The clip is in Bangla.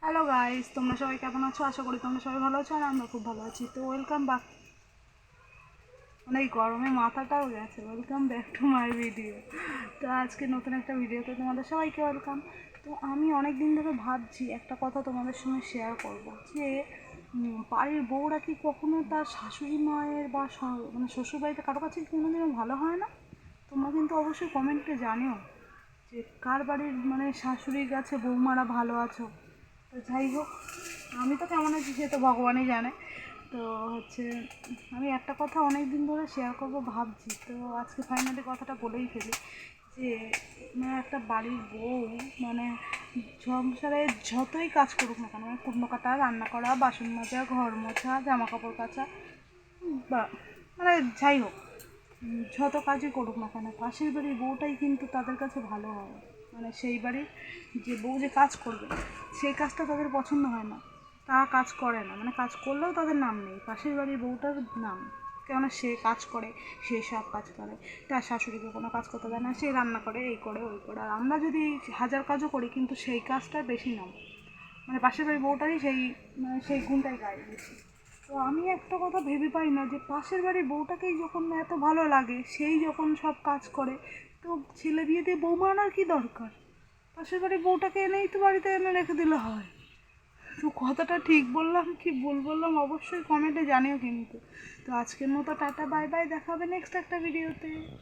হ্যালো গাইস, তোমরা সবাই কেমন আছো? আশা করি তোমরা সবাই ভালো আছো আর আমরা খুব ভালো আছি। তো ওয়েলকাম ব্যাক, মানে এই গরমে মাথাটাও গেছে। Welcome back to my video. তো আজকে নতুন একটা ভিডিওতে তোমাদের সবাইকে ওয়েলকাম। তো আমি অনেক দিন ধরে ভাবছি একটা কথা তোমাদের সঙ্গে শেয়ার করব, যে বাড়ির বউরা কি কখনো তার শাশুড়ি মায়ের বা মানে শ্বশুরবাড়িতে কারো কাছে কোনোদিনও ভালো হয় না? তোমরা কিন্তু অবশ্যই কমেন্টে জানিও যে কার বাড়ির মানে শাশুড়ির কাছে বৌমারা ভালো আছো। তো যাই হোক, আমি তো কেমন আছি সে তো ভগবানই জানে। তো হচ্ছে, আমি একটা কথা অনেক দিন ধরে শেয়ার করবো ভাবছি, তো আজকে ফাইনালি কথাটা বলেই ফেলি যে মানে একটা বাড়ির বউ মানে সংসারে যতই কাজ করুক না কেন, মানে কুটনো কাটা, রান্না করা, বাসন মাজা, ঘর মোছা, জামা কাপড় কাচা, বা মানে যাই হোক, যত কাজই করুক না কেন পাশের বাড়ির বউটাই কিন্তু তাদের কাছে ভালো হয়। মানে সেই বাড়ির যে বউ যে কাজ করবে সেই কাজটা তাদের পছন্দ হয় না, তারা কাজ করে না, মানে কাজ করলেও তাদের নাম নেই, পাশের বাড়ির বউটার নাম। কেননা সে কাজ করে, সে সব কাজ করে, তার শাশুড়িকে কোনো কাজ করতে দেয় না, সে রান্না করে, এই করে ওই করে। আর আমরা যদি হাজার কাজও করি কিন্তু সেই কাজটার বেশি নাম, মানে পাশের বাড়ির বউটারই সেই মানে সেই গুণটাই গায়ে বেশি। তো আমি একটা কথা ভেবে পাই না যে পাশের বাড়ির বউটাকেই যখন এত ভালো লাগে, সেই যখন সব কাজ করে, তো ছেলে বিয়ে দিয়ে বউ মানার কী দরকার? পাশের বাড়ির বউটাকে এনেই তো বাড়িতে এনে রেখে দিলে হয়। তো কথাটা ঠিক বললাম কি ভুল বললাম অবশ্যই কমেন্টে জানিও কিন্তু। তো আজকের মতো টাটা বাই বাই, দেখা হবে নেক্সট একটা ভিডিওতে।